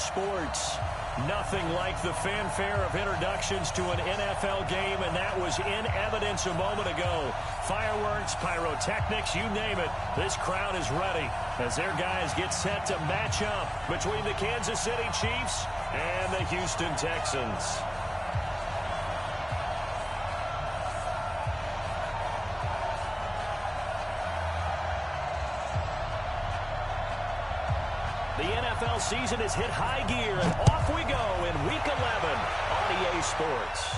Sports. Nothing like the fanfare of introductions to an NFL game, and that was in evidence a moment ago. Fireworks, pyrotechnics, you name it. This crowd is ready as their guys get set to match up between the Kansas City Chiefs and the Houston Texans. The NFL season has hit high gear, and off we go in Week 11 on EA Sports.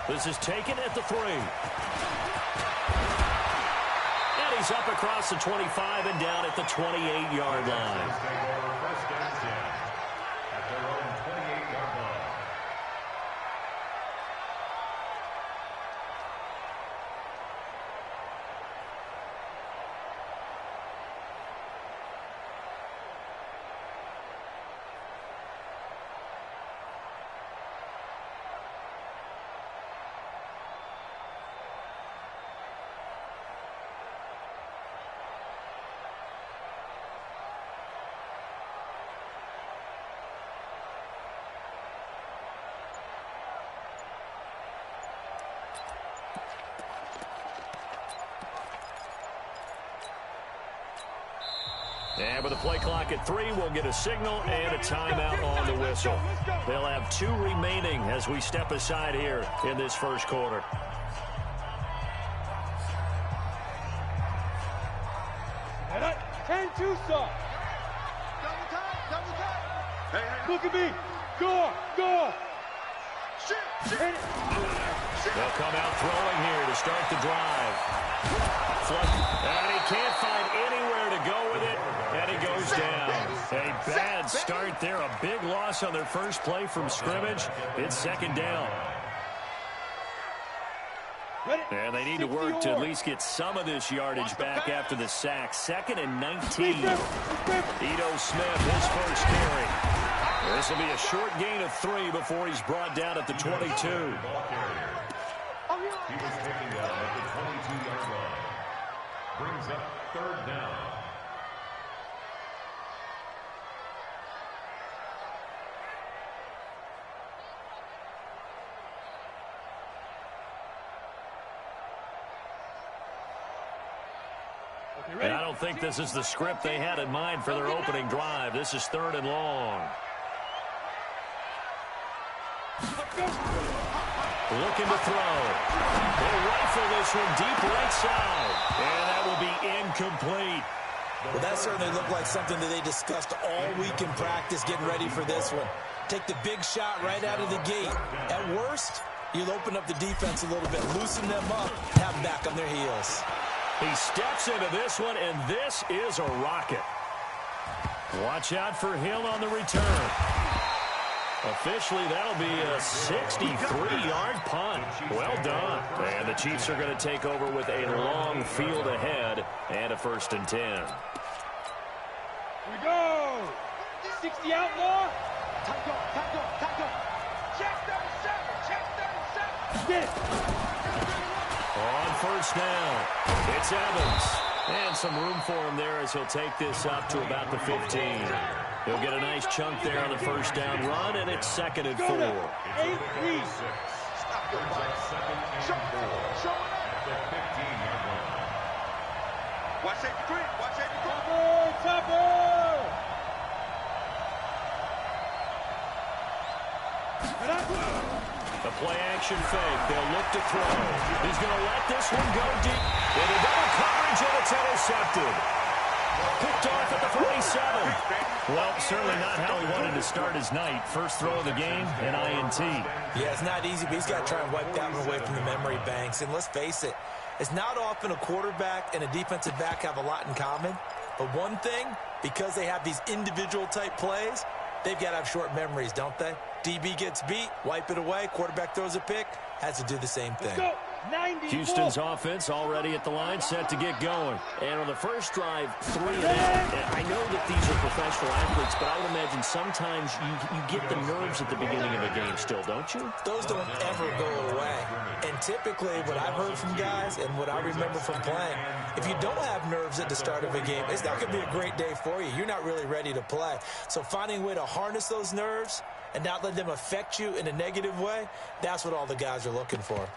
This is taken at the 3. And he's up across the 25 and down at the 28-yard line. First down 10 at their own 28-yard line. And with the play clock at 3, we'll get a signal and a timeout on the whistle. They'll have 2 remaining as we step aside here in this first quarter. And Tucson. Look at me. Go. They'll come out throwing here to start the drive. And he can't find anywhere to go with it. And he goes down. A bad start there. A big loss on their first play from scrimmage. It's second down. And they need to work to at least get some of this yardage back after the sack. 2nd and 19. Ito Smith, his first carry. This will be a short gain of 3 before he's brought down at the 22. He was taken down at the 22-yard line. Brings up 3rd down. And I don't think this is the script they had in mind for their opening drive. This is 3rd and long. Looking to throw. They'll rifle this one deep right side. And that will be incomplete. Well, that certainly looked like something that they discussed all week in practice getting ready for this one. Take the big shot right out of the gate. At worst, you'll open up the defense a little bit, loosen them up, have them back on their heels. He steps into this one, and this is a rocket. Watch out for Hill on the return. Officially, that'll be a 63-yard punt. Well done. And the Chiefs are going to take over with a long field ahead and a 1st and 10. Here we go. 60 outlaw. Tackle. Check 37. Get it. On 1st down, it's Evans. And some room for him there as he'll take this up to about the 15. He'll get a nice chunk there on the 1st down run, and it's 2nd and 4. 8-3. Brings up 2nd and 4 at the 15-yard line. Watch it, The play-action fake. They'll look to throw. He's going to let this one go deep. Into double coverage, and it's intercepted. Picked off at the 47. Well, certainly not how he wanted to start his night. First throw of the game, an INT. Yeah, it's not easy, but he's got to try and wipe that one away from the memory banks. And let's face it, it's not often a quarterback and a defensive back have a lot in common. But one thing, because they have these individual-type plays, they've got to have short memories, don't they? DB gets beat, wipe it away, quarterback throws a pick, has to do the same thing. Let's go. Houston's offense already at the line, set to get going. And on the first drive, 3 and out. I know that these are professional athletes, but I would imagine sometimes you get the nerves at the beginning of a game still, don't you? Those don't ever go away. And typically, what I've heard from guys and what I remember from playing, if you don't have nerves at the start of a game, it's not going to be a great day for you. You're not really ready to play. So finding a way to harness those nerves and not let them affect you in a negative way, that's what all the guys are looking for.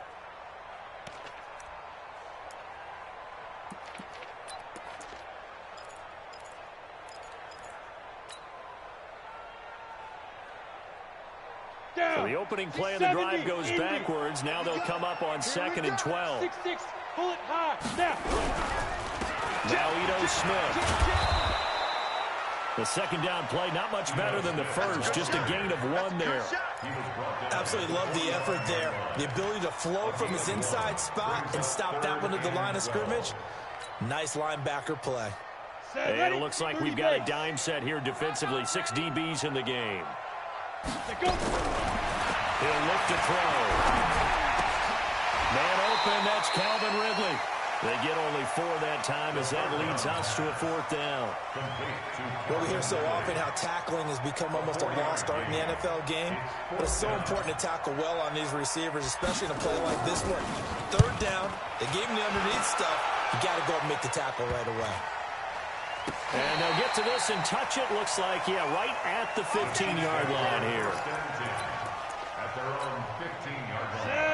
So the opening play of the drive goes backwards. Now they'll come up on 2nd and 12. 6-6, pull it high, snap. Now Ito Smith. The second down play, not much better than the first, just a gain of 1 there. Absolutely love the effort there. The ability to flow from his inside spot and stop that one at the line of scrimmage. Nice linebacker play. And it looks like we've got a dime set here defensively. 6 DBs in the game. He'll look to throw. Man open, that's Calvin Ridley. They get only 4 that time as that leads us to a 4th down. Well, we hear so often how tackling has become almost a lost art in the NFL game, but it's so important to tackle well on these receivers, especially in a play like this one. 3rd down, they gave him the underneath stuff. You got to go and make the tackle right away. And they'll get to this and touch it. Looks like, yeah, right at the 15-yard line here.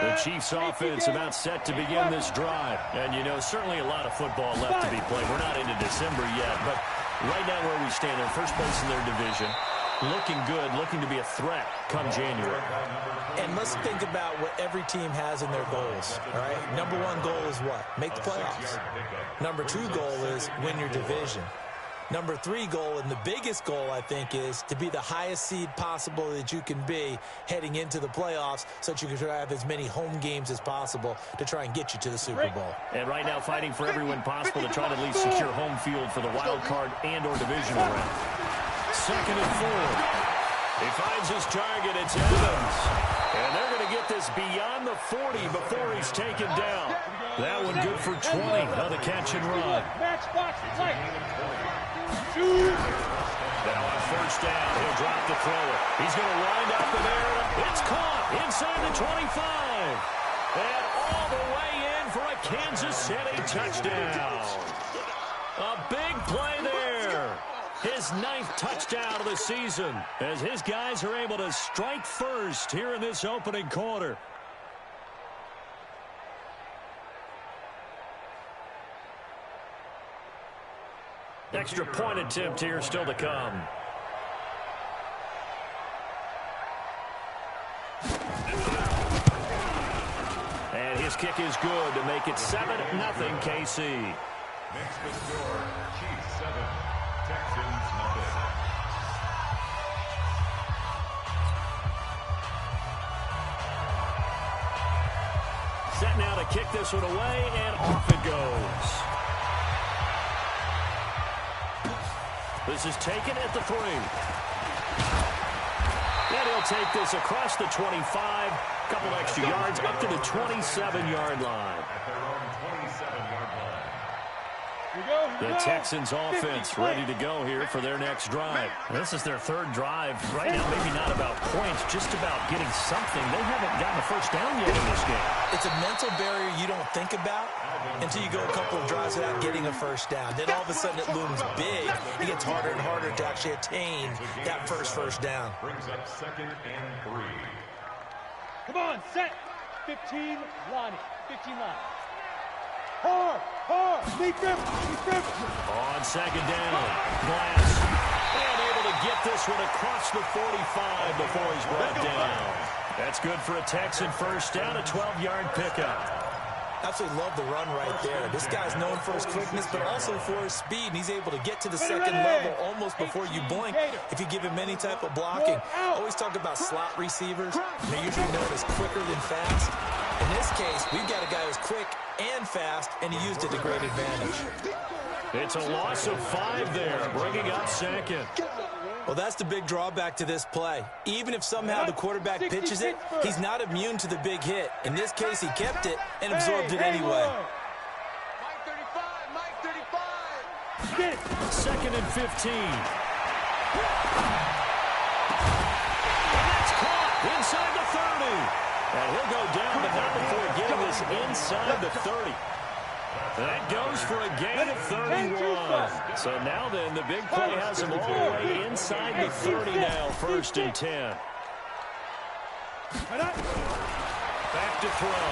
The Chiefs offense about set to begin this drive. And, you know, certainly a lot of football left to be played. We're not into December yet, but right now where we stand, they're first place in their division. Looking good, looking to be a threat come January. And let's think about what every team has in their goals, all right? Number 1 goal is what? Make the playoffs. Number 2 goal is win your division. Number 3 goal, and the biggest goal, I think, is to be the highest seed possible that you can be heading into the playoffs so that you can have as many home games as possible to try and get you to the Super Bowl. And right now fighting for every win possible to try to at least secure home field for the wild card and or divisional round. 2nd and 4. He finds his target. It's Evans. And they're going to get this beyond the 40 before he's taken down. That one good for 20 on the catch and run. Now on 1st down, he'll drop the thrower. He's going to wind up in there. It's caught inside the 25. And all the way in for a Kansas City touchdown. A big play there. His 9th touchdown of the season as his guys are able to strike first here in this opening quarter. Extra point attempt here still to come. And his kick is good to make it 7-0 KC. Next to score, Chiefs 7, Texans 0. Set now to kick this one away, and off it goes. This is taken at the 3. And he'll take this across the 25. Couple extra yards up to the 27-yard line. At their own 27-yard line. The Texans offense ready to go here for their next drive. This is their 3rd drive. Right now, maybe not about points, just about getting something. They haven't gotten a first down yet in this game. It's a mental barrier you don't think about until you go a couple of drives without getting a first down. Then all of a sudden it looms big. It gets harder and harder to actually attain that first down. Brings up 2nd and 3. Come on, set. 15, Lonnie. 15 line. Hard, meet them. On 2nd down, Glass. And able to get this one across the 45 before he's brought down. That's good for a Texan first down, a 12-yard pickup. Absolutely love the run right there. This guy's known for his quickness, but also for his speed. And he's able to get to the 2nd level almost before you blink if you give him any type of blocking. Always talk about slot receivers. They're usually known as quicker than fast. In this case, we've got a guy who's quick and fast, and he used it to great advantage. It's a loss of 5 there, bringing up 2nd. Well, that's the big drawback to this play. Even if somehow the quarterback pitches it, he's not immune to the big hit. In this case, he kept it and absorbed it anyway. Mike 35. 2nd and 15. That's caught inside the 30. And he'll go down, but not before getting this inside the 30. That goes for a gain of 31. So now then, the big play has him all the way inside the 30 now, 1st and 10. Back to throw.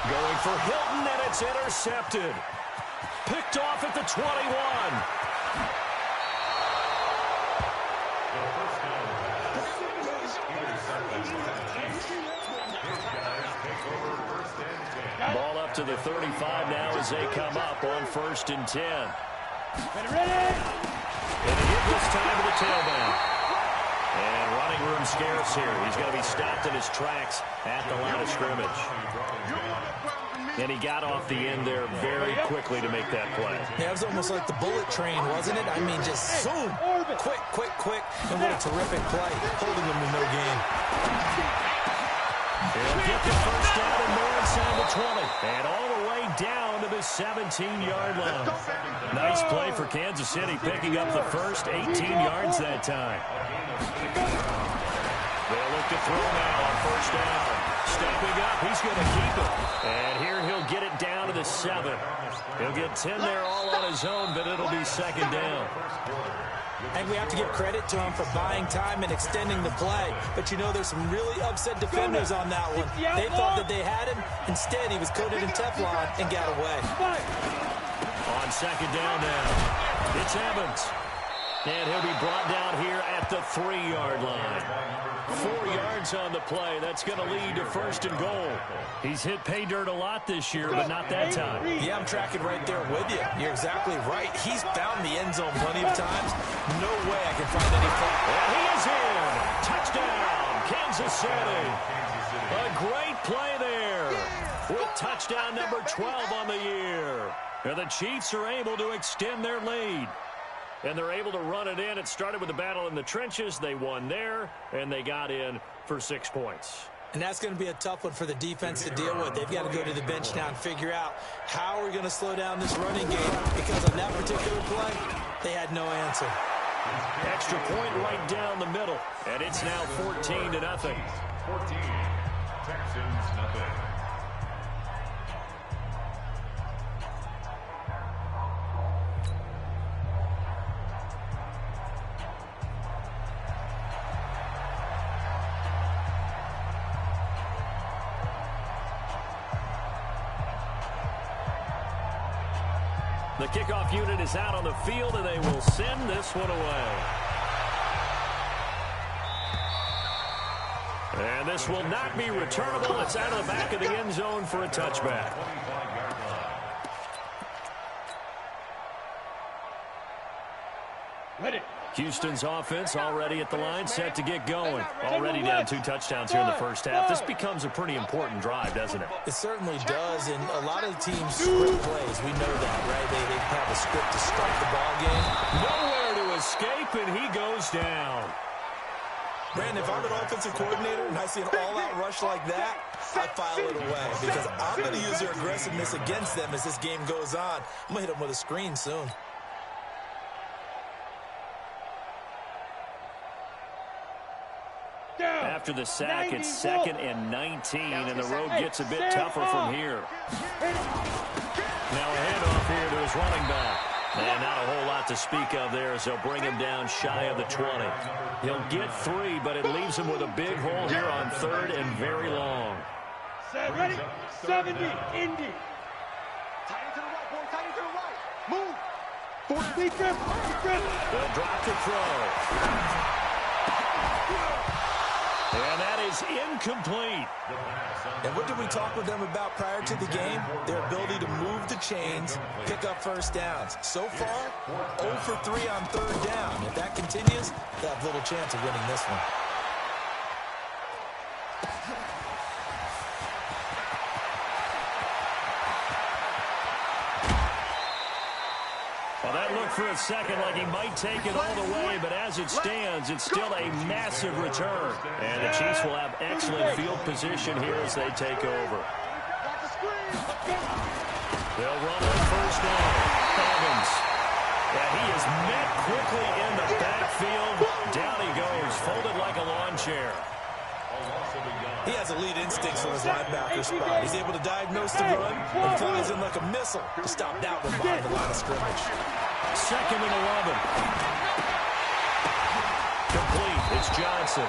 Going for Hilton, and it's intercepted. Picked off at the 21. Ball up to the 35 now as they come up on 1st and 10. Ready? And a hit this time to the tailback. And running room scarce here. He's going to be stopped in his tracks at the line of scrimmage. And he got off the end there very quickly to make that play. Yeah, it was almost like the bullet train, wasn't it? I mean, just zoom. Quick, quick, quick. And what a terrific play. Holding him to no gain. He'll get the 1st down and more inside the 20. And all the way down to the 17-yard line. Nice play for Kansas City, picking up the first 18 yards that time. They'll look to throw now on 1st down. Stepping up, he's going to keep it. And here he'll get it down to the 7. He'll get 10 there all on his own, but it'll be 2nd down. And we have to give credit to him for buying time and extending the play. But, you know, there's some really upset defenders on that one. They thought that they had him. Instead, he was coated in Teflon and got away. On 2nd down now, it's Evans. And he'll be brought down here at the 3-yard line. 4 yards on the play. That's going to lead to 1st and goal. He's hit pay dirt a lot this year, but not that time. Yeah, I'm tracking right there with you. You're exactly right. He's found the end zone plenty of times. No way I can find any fault. Well, he is in. Touchdown, Kansas City. A great play there with touchdown number 12 on the year. And the Chiefs are able to extend their lead. And they're able to run it in. It started with a battle in the trenches. They won there, and they got in for 6 points. And that's going to be a tough one for the defense to deal with. They've got to go to the bench now and figure out how we're going to slow down this running game. Because on that particular play, they had no answer. Extra point right down the middle. And it's now 14-0. 14. Texans, nothing. The kickoff unit is out on the field, and they will send this one away. And this will not be returnable. It's out of the back of the end zone for a touchback. Ready. Houston's offense already at the line, set to get going. Already down 2 touchdowns here in the first half. This becomes a pretty important drive, doesn't it? It certainly does, and a lot of teams script plays. We know that, right? They have a script to start the ball game. Nowhere to escape, and he goes down. Brandon, if I'm an offensive coordinator and I see an all-out rush like that, I file it away because I'm going to use their aggressiveness against them as this game goes on. I'm going to hit them with a screen soon. After the sack, it's 2nd and 19, and the road gets a bit tougher from here. Now a handoff here to his running back. And not a whole lot to speak of there as they'll bring him down shy of the 20. He'll get 3, but it leaves him with a big hole here on 3rd and very long. Ready? 70, Indy. Tight end to the right, boy. Tight end to the right. Move. They'll drop the throw. And that is incomplete. And what did we talk with them about prior to the game? Their ability to move the chains, pick up first downs. So far, 0 for 3 on 3rd down. If that continues, they have little chance of winning this one. Well, that looked for a second like he might take it all the way, but as it stands, it's still a massive return. And the Chiefs will have excellent field position here as they take over. They'll run on first down. Evans. And he is met quickly in the backfield. Down he goes, folded like a lawn chair. He has elite instincts from his linebacker spot. He's able to diagnose the run and flies in like a missile to stop that one behind the line of scrimmage. 2nd and 11. Complete. It's Johnson.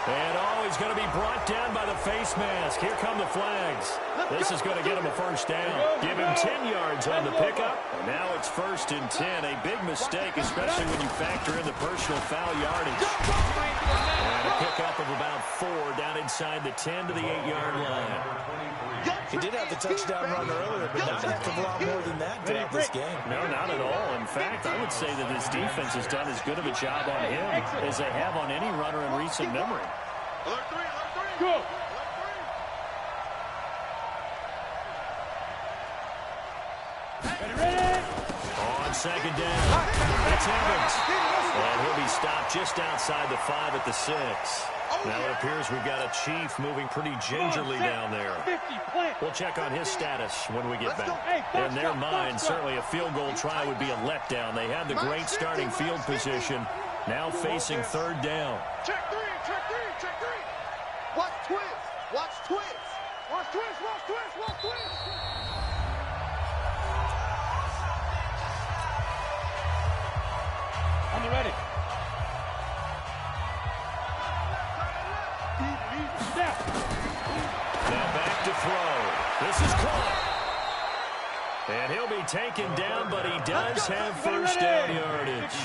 And he's going to be brought down by the face mask. Here come the flags. This is going to get him a first down. Give him 10 yards on the pickup. And now it's 1st and 10. A big mistake, especially when you factor in the personal foul yardage. And a pickup of about 4 down inside the 10 to the 8-yard line. He did have the touchdown run earlier, but not a heck of a lot more than that throughout this game. No, not at all. In fact, I would say that this defense has done as good of a job on him as they have on any runner in recent memory. Alert 3, alert 3. Go. Ready. On 2nd down, it's Evans. And he'll be stopped just outside the 5 at the 6. Now it appears we've got a Chief moving pretty gingerly down there. We'll check on his status when we get back. In their mind, certainly a field goal try would be a letdown. They had the great starting field position, now facing 3rd down. Check 3, check 3, check 3. Watch twist, watch twist. Watch twist, watch twist, watch twist. On the ready. Snap. Now back to throw. This is caught. And he'll be taken down, but he does have first down yardage.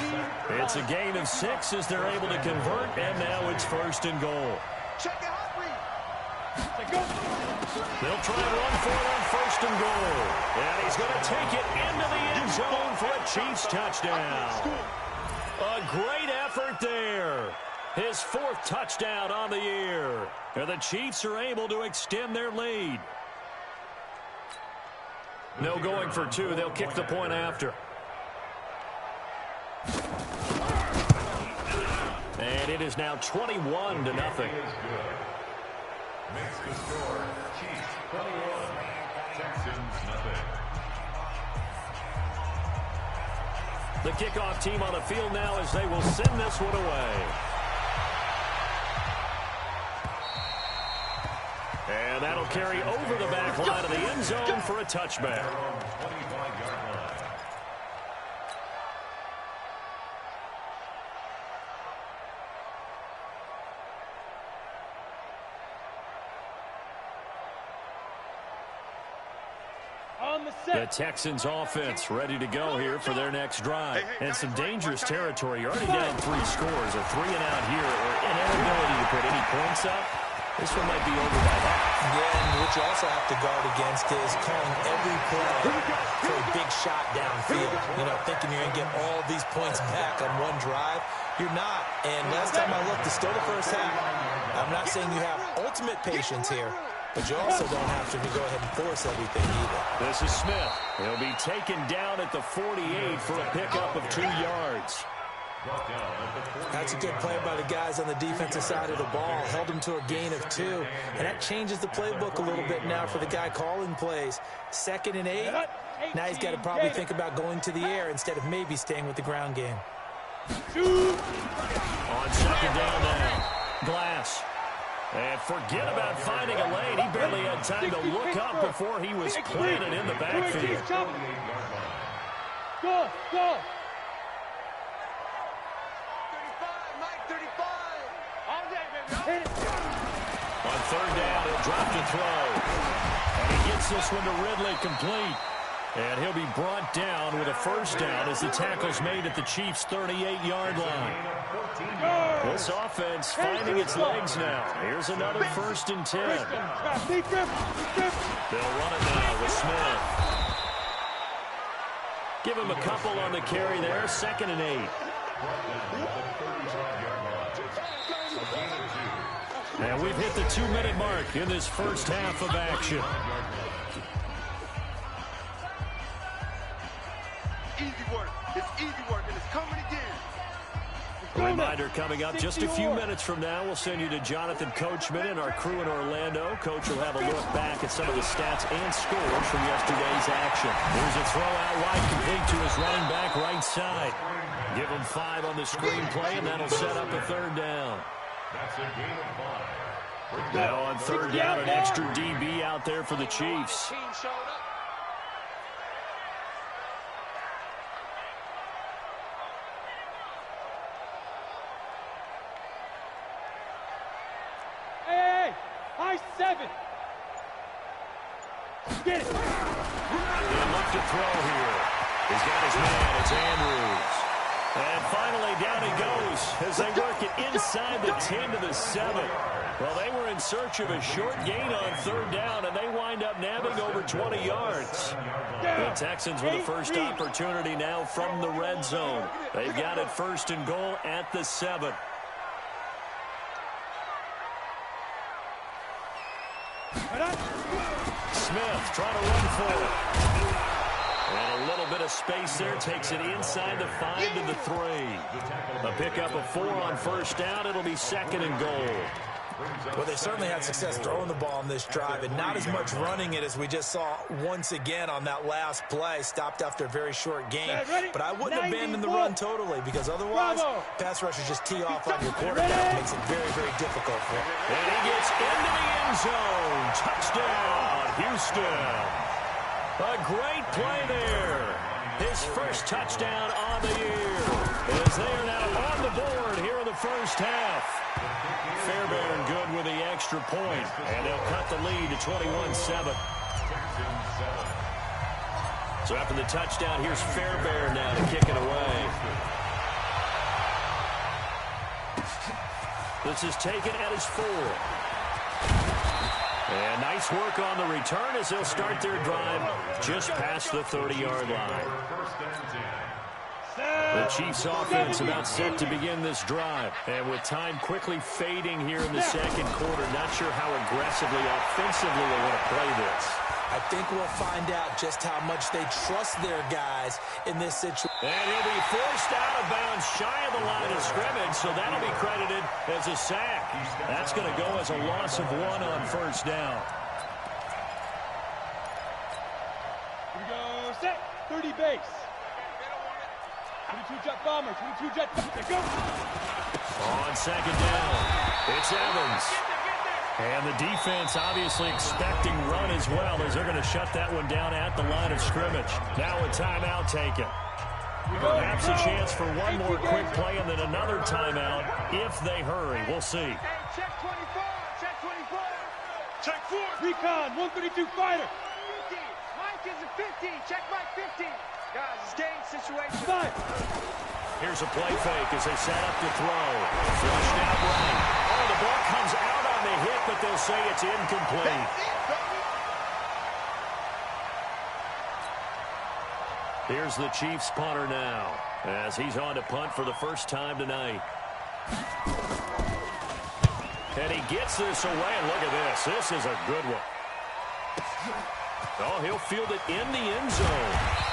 It's a gain of 6 as they're able to convert, and now it's 1st and goal. Check it out, read. They'll try and run for it on 1st and goal. And he's going to take it into the end zone for a Chiefs touchdown. A great effort there. His 4th touchdown on the year. And the Chiefs are able to extend their lead. No going for 2. They'll kick the point after. And it is now 21-0. Makes the score Chiefs 21, Texans nothing. The kickoff team on the field now as they will send this one away. And that'll carry over the back line of the end zone for a touchback. The Texans offense ready to go here for their next drive. And some dangerous territory. You're already down 3 scores. A 3-and-out here or inability to put any points up. This one might be over by half. Yeah, and what you also have to guard against is calling every play for a big shot downfield. You know, thinking you're going to get all these points back on one drive. You're not. And last time I looked, it's still the first half. I'm not saying you have ultimate patience here, but you also don't have to go ahead and force everything either. This is Smith. He'll be taken down at the 48 for a pickup of 2 yards. That's a good play by the guys on the defensive side of the ball. Held him to a gain of 2. And that changes the playbook a little bit now for the guy calling plays. 2nd and 8. Now he's got to probably think about going to the air instead of maybe staying with the ground game. On 2nd down now. Glass. And forget about finding a lane. He barely had time to look up before he was planted in the backfield. Go, go. 35, Mike, 35. All day, baby. On 3rd down, he'll drop to throw. And he gets this one to Ridley complete. And he'll be brought down with a first down as the tackle's made at the Chiefs' 38-yard line. This offense finding its legs now. Here's another 1st and 10. They'll run it now with Smith. Give him a couple on the carry there. 2nd and 8. And we've hit the 2-minute mark in this first half of action. Easy work. It's easy work, and it's coming again. A reminder coming up just a few minutes from now. We'll send you to Jonathan Coachman and our crew in Orlando. Coach will have a look back at some of the stats and scores from yesterday's action. Here's a throw out wide, complete to his running back right side. Give him 5 on the screenplay, and that'll set up a 3rd down. That's a gain of 5. Now on 3rd down, an extra DB out there for the Chiefs. High 7. Get it. He'll look to throw here. He's got his man. It's Andrews. And finally, down he goes as they work it inside the 10 to the 7. Well, they were in search of a short gain on 3rd down, and they wind up nabbing over 20 yards. The Texans with the first opportunity now from the red zone. They've got it 1st and goal at the 7. Smith trying to run for it. And a little bit of space there. Takes it inside the 5 to the 3. A pickup of 4 on 1st down. It'll be 2nd and goal. Well, they certainly had success throwing the ball on this drive, and not as much running it as we just saw once again on that last play. Stopped after a very short game. But I wouldn't abandon the run totally, because otherwise, pass rushers just tee off on your quarterback. Makes it very, very difficult for him. And he gets into the end zone. Touchdown, Houston. A great play there. His first touchdown on the year, as they are now on the board here in the first half. Fairbairn good with the extra point, and they'll cut the lead to 21-7. So after the touchdown, here's Fairbairn now to kick it away. This is taken at his 4. And nice work on the return as they'll start their drive just past the 30-yard line. The Chiefs offense about set to begin this drive. And with time quickly fading here in the 2nd quarter, not sure how aggressively, offensively they want to play this. I think we'll find out just how much they trust their guys in this situation. And he'll be forced out of bounds shy of the line of scrimmage, so that'll be credited as a sack. That's going to go as a loss of 1 on 1st down. Here we go. Set. 30 base. 22 jet bomber. 22 jet bomber. Go. On 2nd down, it's Evans. And the defense obviously expecting run as well, as they're going to shut that one down at the line of scrimmage. Now a timeout taken. Perhaps a chance for one more quick play and then another timeout if they hurry. We'll see. Check 24. Check 24. Check 4. Recon. 132 fighter. 50. Mike is a 50. Check Mike 50. Guys, it's game situation. 5. Here's a play fake as they set up to throw. Flushed out right. Oh, the ball comes out on the hit, but they'll say it's incomplete. Here's the Chiefs punter now, as he's on to punt for the first time tonight. And he gets this away, and look at this. This is a good one. Oh, he'll field it in the end zone.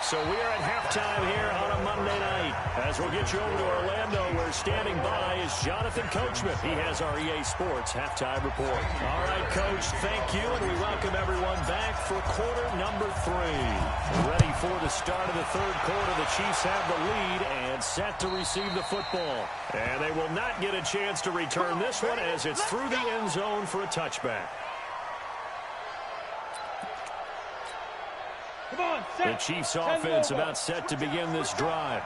So we are at halftime here on a Monday night. As we'll get you over to Orlando, where standing by is Jonathan Coachman. He has our EA Sports halftime report. All right, Coach, thank you, and we welcome everyone back for quarter number 3. Ready for the start of the 3rd quarter. The Chiefs have the lead and set to receive the football. And they will not get a chance to return this one, as it's through the end zone for a touchback. Come on, set. The Chiefs offense about set to begin this drive.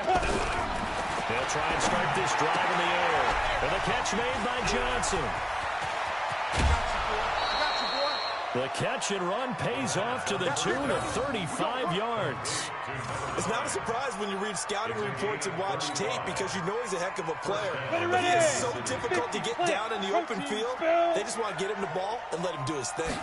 They'll try and start this drive in the air. And the catch made by Johnson. The catch and run pays off to the tune of 35 yards. It's not a surprise when you read scouting reports and watch tape, because you know he's a heck of a player. But he is so difficult to get down in the open field. They just want to get him the ball and let him do his thing.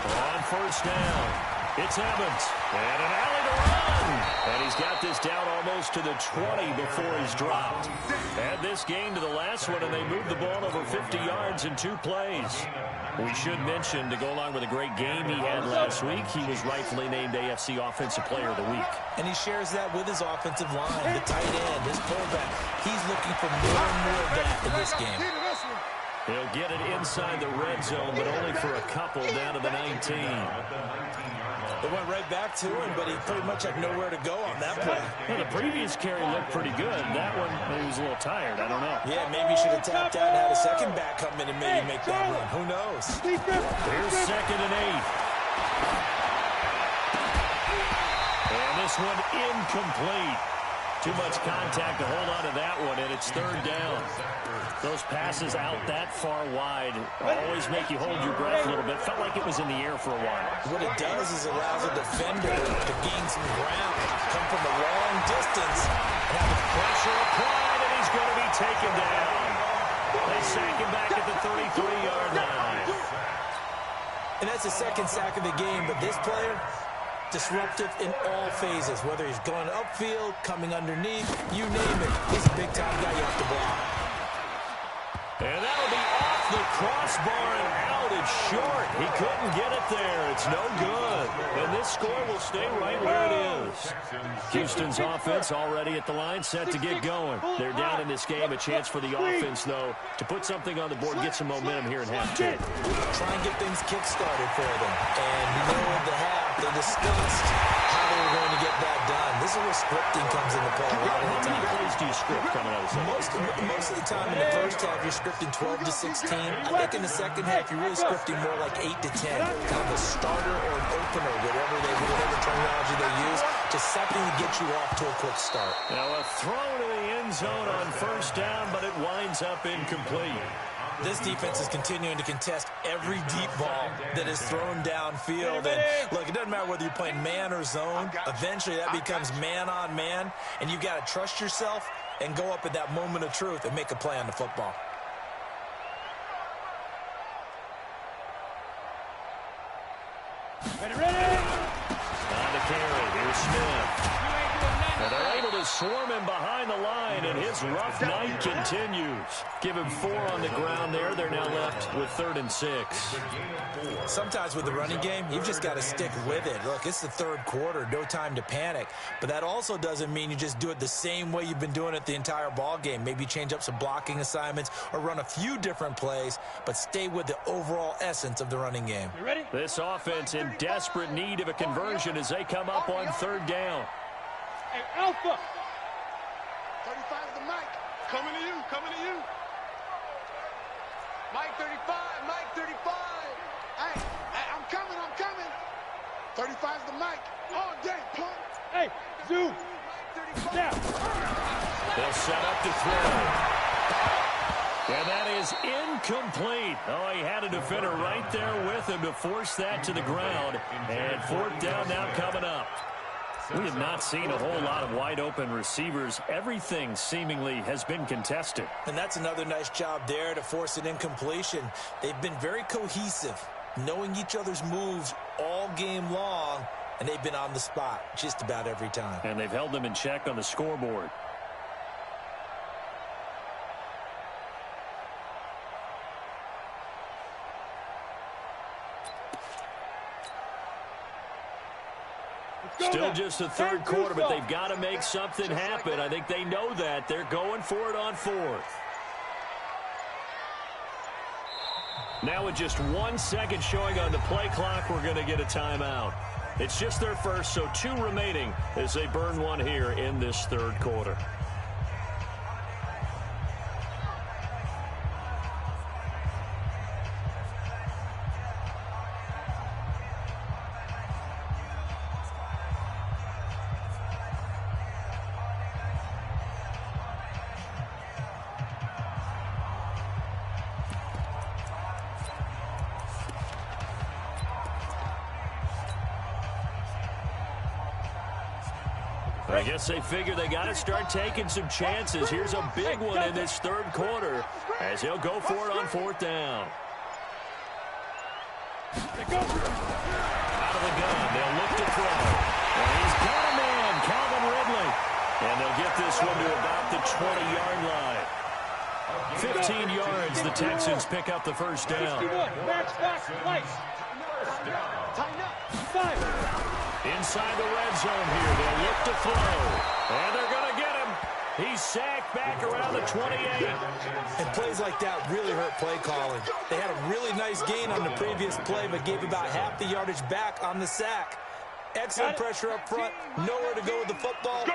On 1st down, it's Evans. And an alley to run. And he's got this down almost to the 20 before he's dropped. Add this game to the last one, and they moved the ball over 50 yards in 2 plays. We should mention, to go along with a great game he had last week, he was rightfully named AFC Offensive Player of the Week. And he shares that with his offensive line, the tight end, his fullback. He's looking for more and more of that in this game. He'll get it inside the red zone, but only for a couple down to the 19. It went right back to him, but he pretty much had nowhere to go on that play. Well, the previous carry looked pretty good. That one, he was a little tired. I don't know. Yeah, maybe he should have tapped out and had a second back come in and maybe make that run. Who knows? Here's 2nd and 8. And this one incomplete. Too much contact to hold on to that one, and it's 3rd down. Those passes out that far wide always make you hold your breath a little bit. Felt like it was in the air for a while. What it does is allows a defender to gain some ground, come from a long distance, and have the pressure applied, and he's going to be taken down. They sack him back at the 33-yard line. And that's the 2nd sack of the game, but this player, disruptive in all phases, whether he's going upfield, coming underneath, you name it. He's a big-time guy you have to block. And that'll be off the crossbar and out. It's short. He couldn't get it there. It's no good. And this score will stay right where it is. Houston's offense already at the line, set to get going. They're down in this game. A chance for the offense, though, to put something on the board, get some momentum here in half 2. Try and get things kick-started for them. And you know at the half, they discussed how they were going to get that done. This is where scripting comes into play a lot of the time. How many plays do you script coming out of the second? Most of the time in the first half, you're scripting 12 to 16. I think in the second half, you're really scripting more like 8 to 10. Kind of a starter or an opener, whatever terminology they use, just something to get you off to a quick start. Now a throw to the end zone on 1st down, but it winds up incomplete. This defense is continuing to contest every deep ball that is thrown downfield. And look, it doesn't matter whether you're playing man or zone. Eventually, that becomes man on man, and you've got to trust yourself and go up at that moment of truth and make a play on the football. Ready? On the carry. Here's Smith. And they're able to swarm him behind the line, and his rough night continues. Give him 4 on the ground there. They're now left with 3rd and 6. Sometimes with the running game, you've just got to stick with it. Look, it's the 3rd quarter, no time to panic. But that also doesn't mean you just do it the same way you've been doing it the entire ball game. Maybe change up some blocking assignments or run a few different plays, but stay with the overall essence of the running game. You ready? This offense in desperate need of a conversion as they come up on 3rd down. Hey, Alpha! 35's the mic. Coming to you, coming to you. Mike 35, Mike 35. Hey, I'm coming. 35's the mic. All day, punk. Hey, zoom. Down. They'll set up to throw. And that is incomplete. Oh, he had a defender right there with him to force that to the ground. And 4th down now coming up. We have not seen a whole lot of wide-open receivers. Everything seemingly has been contested. And that's another nice job there to force an incompletion. They've been very cohesive, knowing each other's moves all game long, and they've been on the spot just about every time. And they've held them in check on the scoreboard. Still just the 3rd quarter, but they've got to make something happen. I think they know that. They're going for it on 4th. Now with just 1 second showing on the play clock, we're going to get a timeout. It's just their first, so 2 remaining as they burn one here in this 3rd quarter. I guess they figure they got to start taking some chances. Here's a big one in this 3rd quarter as he'll go for it on 4th down. Out of the gun, they'll look to throw. And he's got a man. Calvin 20-yard line. 15 yards, the Texans pick up the first down. Inside the red zone here, they'll look to throw. And they're going to get him. He's sacked back around the 28. And plays like that really hurt play calling. They had a really nice gain on the previous play, but gave about half the yardage back on the sack. Excellent pressure up front. Nowhere to go with the football.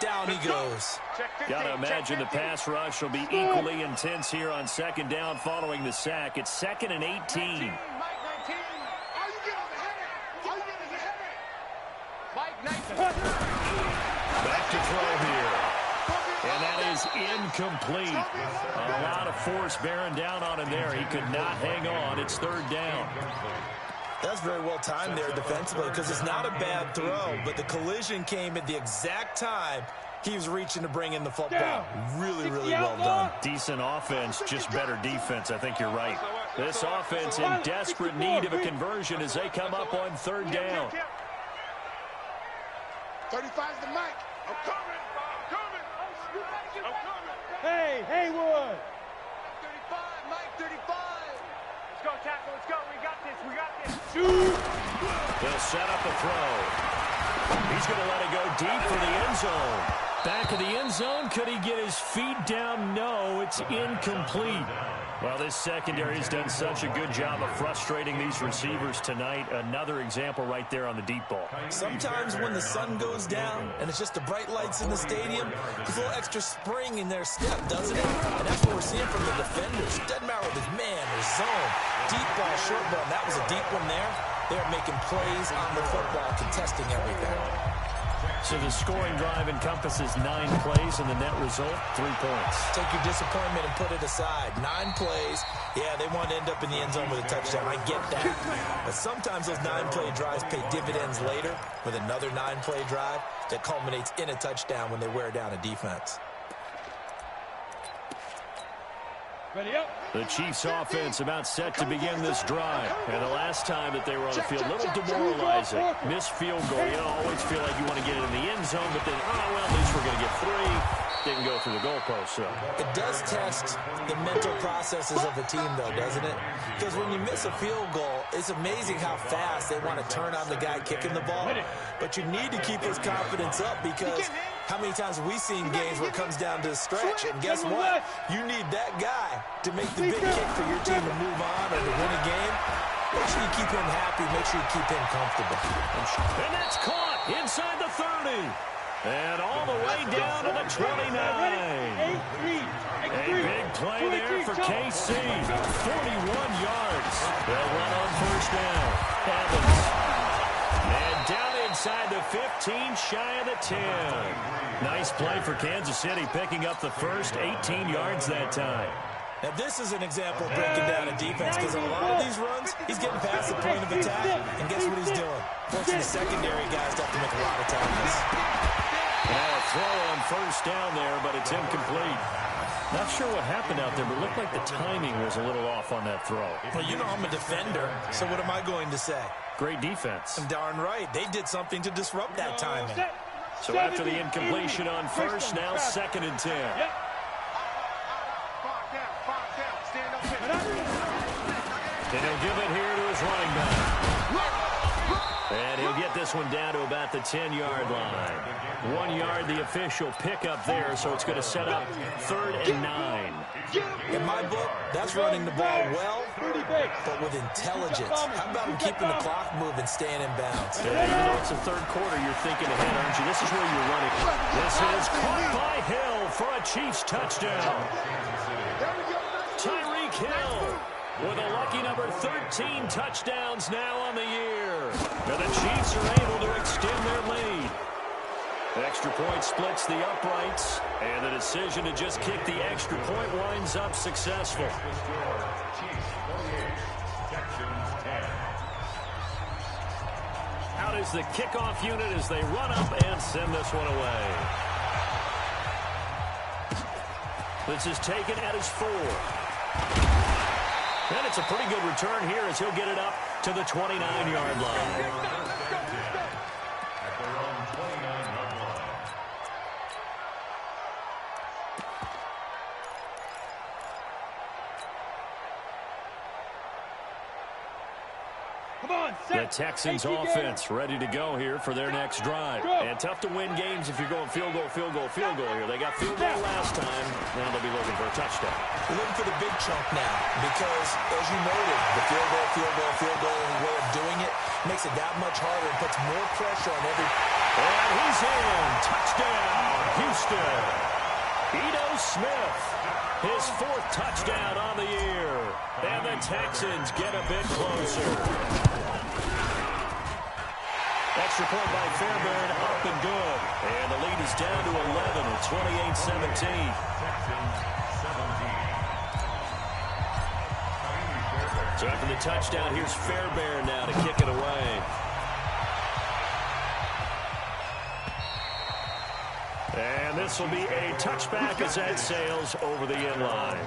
Down he goes. Got to imagine the pass rush will be equally intense here on second down following the sack. It's 2nd and 18. Back to throw here. And that is incomplete. A lot of force bearing down on him there. He could not hang on. It's 3rd down. That's very well timed there defensively because it's not a bad throw, but the collision came at the exact time he was reaching to bring in the football. Really, really well done. Decent offense, just better defense. I think you're right. This offense in desperate need of a conversion as they come up on 3rd down. 35's the mic. I'm coming. Hey, Haywood. 35, Mike, 35. Let's go, tackle. Let's go. We got this. They'll set up a throw. He's going to let it go deep for the end zone. Back of the end zone. Could he get his feet down? No, it's incomplete. Well, this secondary has done such a good job of frustrating these receivers tonight. Another example right there on the deep ball. Sometimes when the sun goes down and it's just the bright lights in the stadium, there's a little extra spring in their step, doesn't it? And that's what we're seeing from the defenders. Doesn't matter with his man or zone. Deep ball, short ball. That was a deep one there. They're making plays on the football, contesting everything. So the scoring drive encompasses 9 plays, and the net result, 3 points. Take your disappointment and put it aside. 9 plays. Yeah, they want to end up in the end zone with a touchdown. I get that. But sometimes those 9-play drives pay dividends later with another 9-play drive that culminates in a touchdown when they wear down a defense. Ready up. The Chiefs offense about set to begin this drive. And the last time that they were on the field, a little demoralizing. Missed field goal. You don't always feel like you want to get it in the end zone, but then, well, at least we're going to get 3. Didn't go through the goalpost, so. It does test the mental processes of a team, though, doesn't it? Because when you miss a field goal, it's amazing how fast they want to turn on the guy kicking the ball. But you need to keep his confidence up because how many times have we seen games where it comes down to the stretch? And guess what? You need that guy to make the big kick for your team to move on or to win a game. Make sure you keep him happy. Make sure you keep him comfortable. And that's caught inside the 30. And all the way down to the 29. A big play there for KC. 41 yards. They'll run on first down. Evans. And down inside the 15, shy of the 10. Nice play for Kansas City, picking up the first 18 yards that time. Now, this is an example of breaking down a defense because on a lot of these runs, he's getting past the point of attack, and guess what he's doing? Forcing the secondary guys to have to make a lot of tackles. Now a throw on first down there, but it's incomplete. Not sure what happened out there, but it looked like the timing was a little off on that throw. Well, you know I'm a defender, so what am I going to say? Great defense. I'm darn right. They did something to disrupt that timing. So after the incompletion on first, now 2nd and 10. And he'll give it here to his running back. And he'll get this one down to about the 10-yard line. 1 yard, the official pickup there, so it's going to set up 3rd and 9. In my book, that's running the ball well, but with intelligence. How about him keeping the clock moving, staying in bounds? Yeah, even though it's the 3rd quarter, you're thinking ahead, aren't you? This is where you're running. This is caught by Hill for a Chiefs touchdown. Tyreek Hill with a lucky number 13 touchdowns now on the year. And the Chiefs are able to extend their lead. Extra point splits the uprights, and the decision to just kick the extra point winds up successful. Out is the kickoff unit as they run up and send this one away. This is taken at his 4. And it's a pretty good return here as he'll get it up to the 29-yard line. The Texans offense ready to go here for their next drive. And tough to win games if you're going field goal here. They got field goal last time. Now they'll be looking for a touchdown. We're looking for the big chunk now because, as you noted, the field goal way of doing it makes it that much harder and puts more pressure on every... And he's in. Touchdown, Houston. Ito Smith, his 4th touchdown on the year. And the Texans get a bit closer. Extra point by Fairbairn, up and good. And the lead is down to 11 at 28-17. So after the touchdown, here's Fairbairn now to kick it away. And this will be a touchback as that sails over the end line.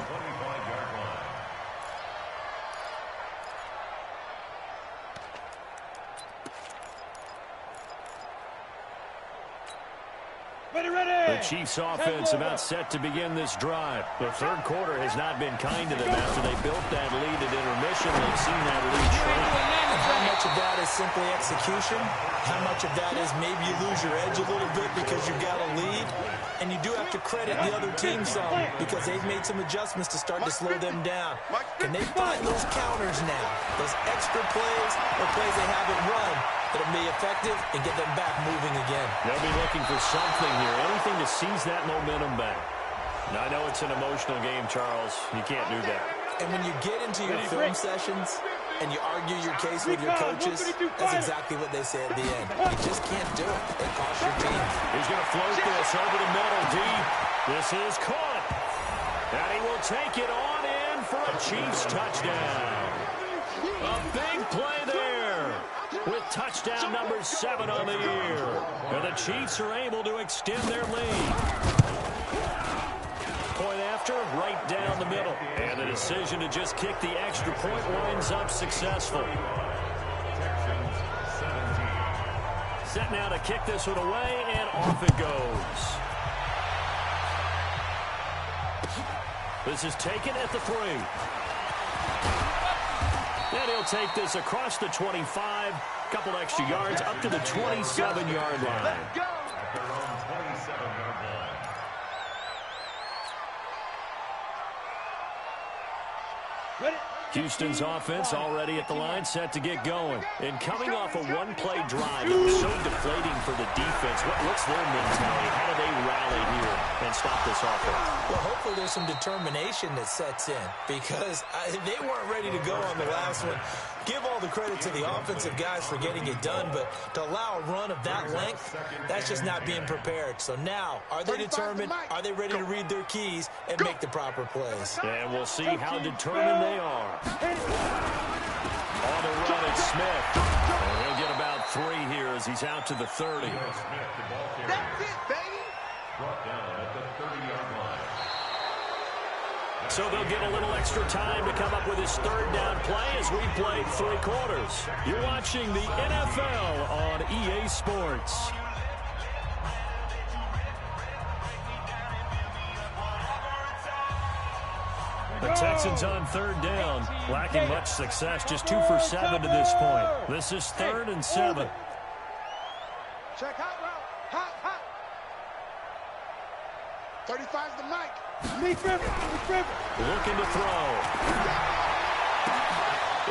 The Chiefs offense about set to begin this drive. The third quarter has not been kind to them after they built that lead at intermission. They've seen that lead shrink. And how much of that is simply execution? How much of that is maybe you lose your edge a little bit because you've got a lead? And you do have to credit the other team some because they've made some adjustments to start to slow them down. Can they find those counters now? Those extra plays or plays they haven't run that'll be effective and get them back moving again. They'll be looking for something here, anything to seize that momentum back. Now, I know it's an emotional game, Charles. You can't do that. And when you get into your film sessions and you argue your case with your coaches, that's exactly what they say at the end. You just can't do it. It costs your team. He's going to float this over the middle deep. This is caught. And he will take it on in for a Chiefs touchdown. A big play there with touchdown number 7 on the year. And the Chiefs are able to extend their lead. Point after, right down the middle. And the decision to just kick the extra point winds up successful. Set now to kick this one away, and off it goes. This is taken at the 3. And he'll take this across the 25. Couple extra yards up to the 27-yard line. Houston's offense already at the line, set to get going. And coming off a one-play drive, it was so deflating for the defense. What's their mentality? How do they rally here and stop this offense? Well, hopefully there's some determination that sets in because they weren't ready to go on the last one. Give all the credit to the offensive guys for getting it done, but to allow a run of that length, that's just not being prepared. So now, are they determined? Are they ready to read their keys and make the proper plays? And we'll see how determined they are. On the run, it's Smith. And he'll get about 3 here as he's out to the 30. That's it, baby. Brought down at the 30-yard line. So they'll get a little extra time to come up with his 3rd down play as we played 3 quarters. You're watching the NFL on EA Sports. The Texans on 3rd down, lacking much success, just 2 for 7 to this point. This is 3rd and 7. Check hot route. Hot. 35's the mic. Looking to throw.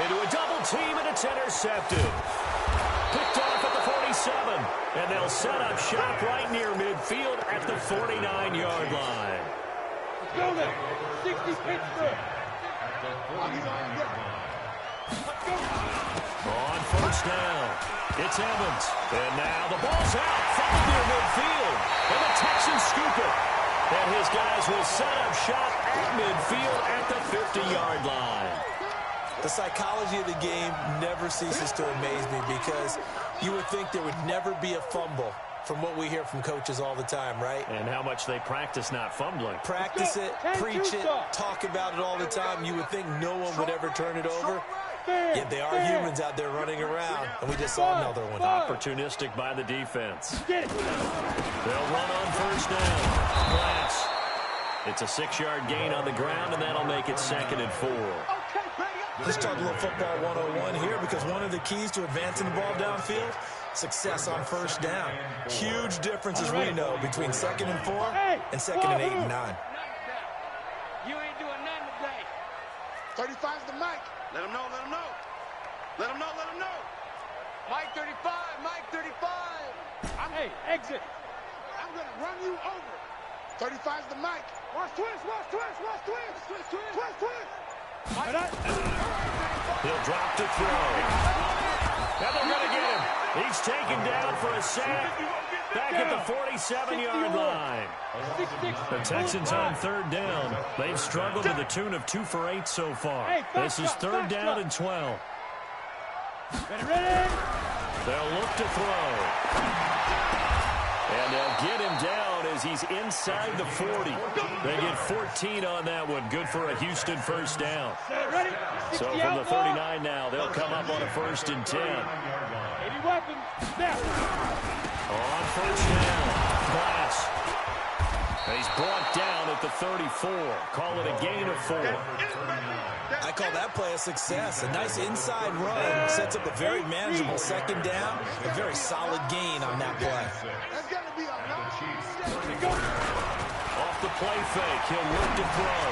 Into a double team, and it's intercepted. Picked off at the 47. And they'll set up shop right near midfield at the 49-yard line. Let's go there. 60 Pittsburgh. On 1st down, it's Evans. And now the ball's out, fouled near midfield. And the Texans scoop it. And his guys will set up shop at midfield at the 50-yard line. The psychology of the game never ceases to amaze me because you would think there would never be a fumble from what we hear from coaches all the time, right? And how much they practice not fumbling. Practice it, preach it, talk about it all the time. You would think no one would ever turn it over. Yet they are humans out there running around, and we just saw another one. Opportunistic by the defense. They'll run on 1st down. Glass. It's a 6-yard gain on the ground, and that'll make it 2nd and 4. Okay, ready up. Let's talk a little football 101 here, because one of the keys to advancing the ball downfield, success on first down. Huge difference, as we know, between 2nd and 4 and 2nd and 8 and 9. You ain't doing nothing today. 35's the mic. Let him know, let him know. Let him know, let him know. Mike 35, Mike 35. Hey, exit. I'm going to run you over. 35's the mic. Watch twist, watch twist, watch twist. Twist, twist, twist, twist. He'll drop to throw. Now they're going to get him. He's taken down for a sack. Back at the 47-yard line. The Texans on 3rd down. They've struggled to the tune of 2 for 8 so far. This is 3rd down and 12. Ready? They'll look to throw. And they'll get him down as he's inside the 40. They get 14 on that one. Good for a Houston first down. So from the 39 now, they'll come up on a 1st and 10. Any weapons? Snap. On 1st down, Glass. He's brought down at the 34. Call it a gain of 4. I call that play a success. A nice inside run sets up a very manageable 2nd down. A very solid gain on that play. That's got to be a Off the play fake, he'll look to throw.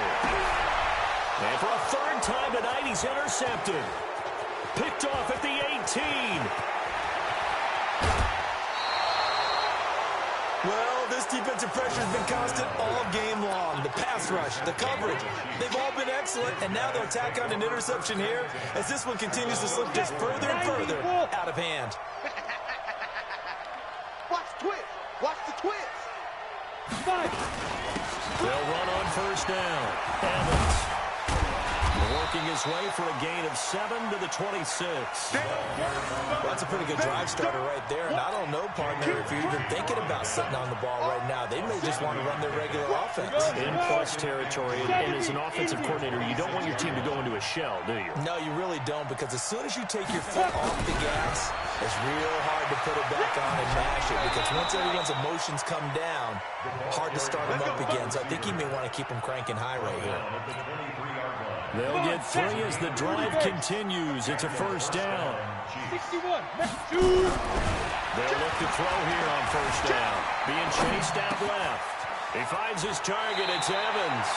And for a 3rd time tonight, he's intercepted. Picked off at the 18. Well, this defensive pressure has been constant all game long. The pass rush, the coverage, they've all been excellent, and now they'll tack on an interception here as this one continues to slip just further and further out of hand. Watch twist. Watch the twist. They'll run on 1st down. Evans working his way for a gain of 7 to the 26. Well, that's a pretty good drive starter right there. And I don't know, partner, if you're even thinking about sitting on the ball right now. They may just want to run their regular offense. In plus territory, and as an offensive coordinator, you don't want your team to go into a shell, do you? No, you really don't, because as soon as you take your foot off the gas, it's real hard to put it back on and mash it, because once everyone's emotions come down, hard to start them up again. So I think he may want to keep them cranking high right here. They'll get 3 as the drive continues. It's a 1st down. 61. They'll look to throw here on 1st down. Being chased out left. He finds his target. It's Evans.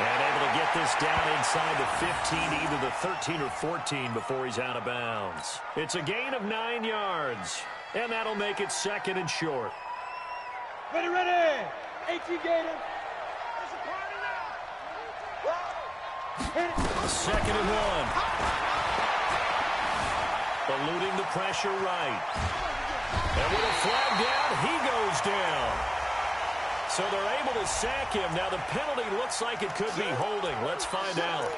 And able to get this down inside the 15, either the 13 or 14 before he's out of bounds. It's a gain of 9 yards. And that'll make it 2nd and short. Ready. 18 Gator. 2nd and 1. Eluding the pressure right. And with a flag down, he goes down. So they're able to sack him. Now the penalty looks like it could be holding. Let's find out.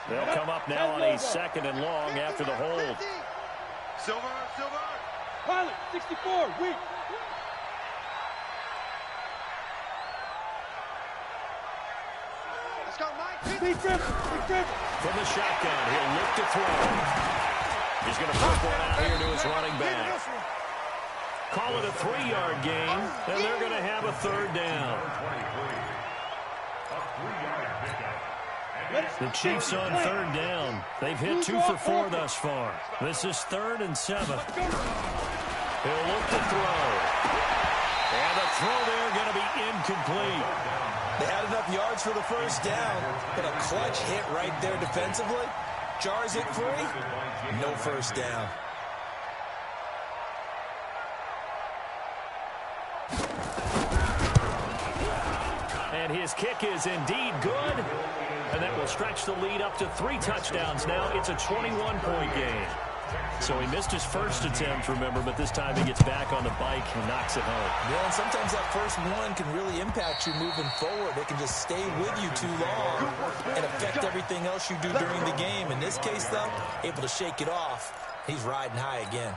They'll come up now on a 2nd and long after the hold. Silver. Pilot, 64, weak. Let's go, Mike. Big trip. From the shotgun, he'll look to throw. He's going to put one out here to his running back. Call it a 3-yard gain, and they're going to have a 3rd down. The Chiefs on 3rd down. They've hit 2 for 4 thus far. This is 3rd and 7. He'll look to throw. And the throw there going to be incomplete. They had enough yards for the 1st down, but a clutch hit right there defensively. Jars it free. No 1st down. And his kick is indeed good. And that will stretch the lead up to 3 touchdowns now. It's a 21-point game. So he missed his first attempt, remember, but this time he gets back on the bike and knocks it home. Yeah, and sometimes that first one can really impact you moving forward. It can just stay with you too long and affect everything else you do during the game. In this case, though, able to shake it off. He's riding high again.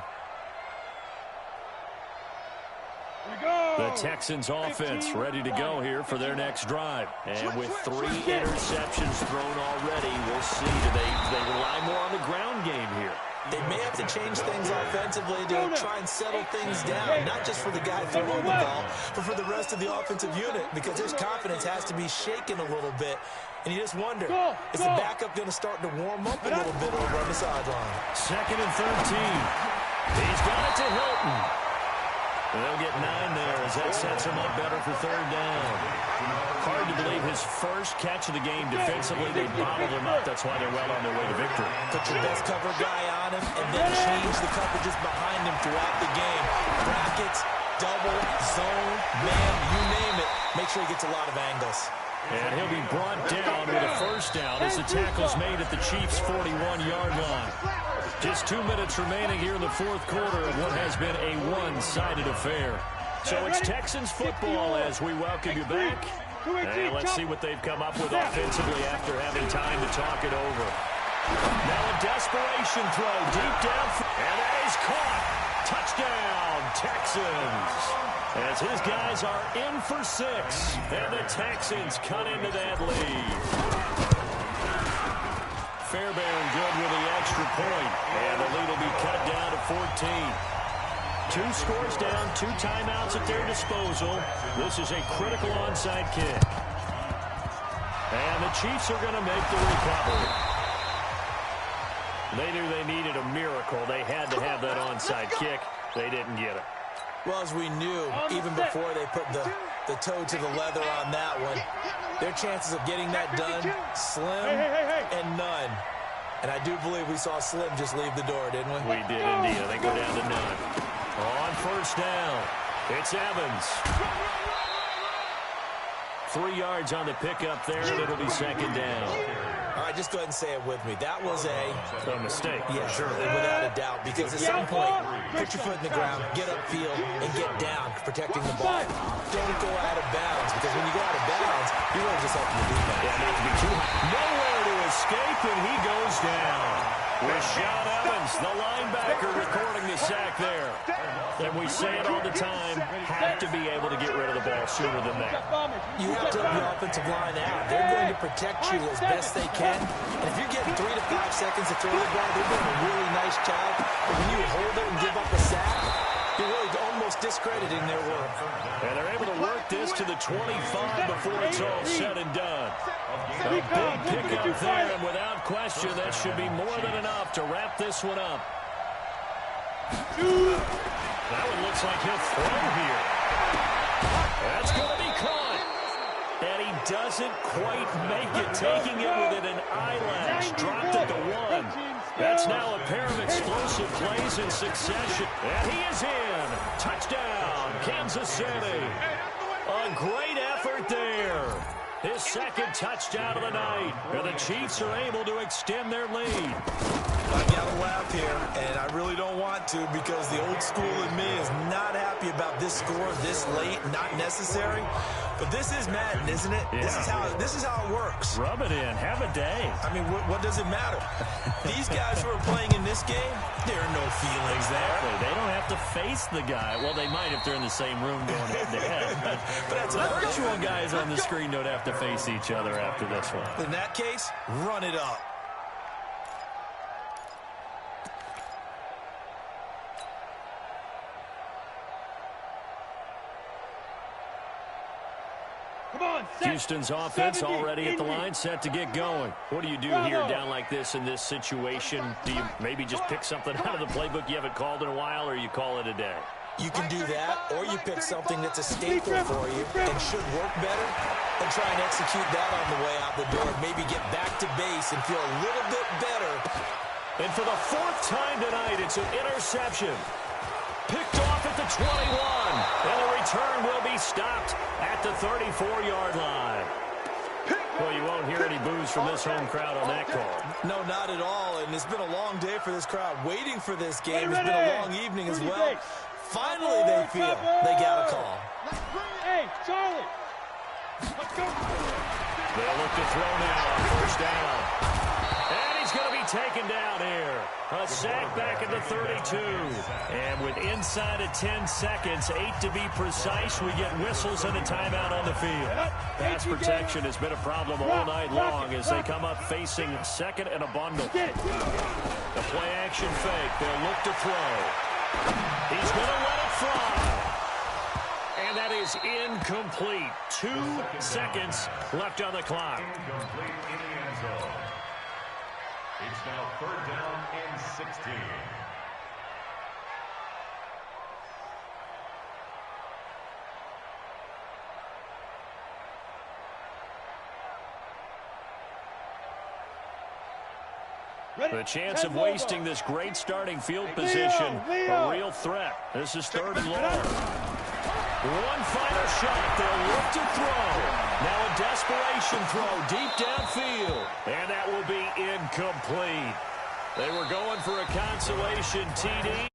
The Texans offense ready to go here for their next drive. And with 3 interceptions thrown already, we'll see. Do they rely more on the ground game here? They may have to change things offensively to try and settle things down, not just for the guy throwing the ball, but for the rest of the offensive unit, because his confidence has to be shaken a little bit. And you just wonder, is the backup going to start to warm up a little bit over on the sideline? 2nd and 13. He's got it to Hilton. They'll get 9 there as that sets him up better for 3rd down. Hard to believe his first catch of the game defensively. They bottled him up. That's why they're well on their way to victory. Put your best cover guy on him and then change the coverages behind him throughout the game. Brackets, double, zone, man, you name it. Make sure he gets a lot of angles. And he'll be brought down with a 1st down as the tackle's made at the Chiefs' 41-yard line. Just 2 minutes remaining here in the 4th quarter of what has been a one-sided affair. So it's Texans football as we welcome you back. And let's see what they've come up with offensively after having time to talk it over. Now a desperation throw deep down. And that is caught. Touchdown, Texans. As his guys are in for 6. And the Texans cut into that lead. Fairbairn good with the extra point. And the lead will be cut down to 14. 2 scores down, 2 timeouts at their disposal. This is a critical onside kick. And the Chiefs are going to make the recovery. They knew they needed a miracle. They had to have that onside kick. They didn't get it. Well, as we knew, even before they put the toe to the leather on that one, their chances of getting that done, slim and none. And I do believe we saw Slim just leave the door, didn't we? We did indeed. They go down to none. On 1st down, it's Evans. 3 yards on the pickup there, and it'll be 2nd down. All right, just go ahead and say it with me. That was a mistake. Yeah, sure, without a doubt. Because at some point, put your foot in the ground, get upfield, and get down, protecting the ball. Don't go out of bounds, because when you go out of bounds, you really just have to do that. Yeah, not to be too high. Nowhere to escape, and he goes down. Rashaan Evans, the linebacker, recording the sack there. And we say it all the time, have to be able to get rid of the ball sooner than that. You have to have the offensive line out. They're going to protect you as best they can. And if you're getting 3 to 5 seconds to throw the ball, they're doing a really nice job. But when you hold it and give up a sack, you're really almost discrediting their work. And they're able to work this to the 25 before it's all said and done. A big pickup there, and without question, that should be more than enough to wrap this one up. That one looks like he'll throw here. That's going to be caught. And he doesn't quite make it, taking it within an eyelash. Dropped at the 1. That's now a pair of explosive plays in succession. And he is in. Touchdown, Kansas City. A great effort there. His 2nd touchdown of the night. And the Chiefs are able to extend their lead. I got to laugh here, and I really don't want to, because the old school in me is not happy about this score this late, not necessary. But this is Madden, isn't it? Yeah. This is how it works. Rub it in. Have a day. I mean, what does it matter? These guys who are playing in this game, there are no feelings there. They don't have to face the guy. Well, they might if they're in the same room going head-to-head. But that's the virtual guys on the screen don't have to face each other after this one. In that case, run it up. Houston's offense already at the line, set to get going. What do you do here down like this in this situation? Do you maybe just pick something out of the playbook you haven't called in a while, or you call it a day? You can do that, or you pick something that's a staple for you and should work better and try and execute that on the way out the door. Maybe get back to base and feel a little bit better. And for the 4th time tonight, it's an interception. Picked off at the 21. And the return will be stopped at the 34-yard line. Well, you won't hear any boos from this home crowd on that call. No, not at all. And it's been a long day for this crowd waiting for this game. It's been a long evening as well. Finally, they feel they got a call. Hey, Charlie. Let's go. They'll look to throw now on 1st down. And he's going to be taken down here. A sack back at the 32. And with inside of 10 seconds, 8 to be precise, we get whistles and a timeout on the field. Pass protection has been a problem all night long as they come up facing 2nd and a bundle. The play play-action fake. They'll look to throw. He's going to let it fly. And that is incomplete. 2 seconds left on the clock. Incomplete in the end zone. It's now 3rd down and 16. The chance of wasting this great starting field position, a real threat. This is 3rd and long. One final shot. They'll look to throw. Now a desperation throw deep downfield. And that will be incomplete. They were going for a consolation TD.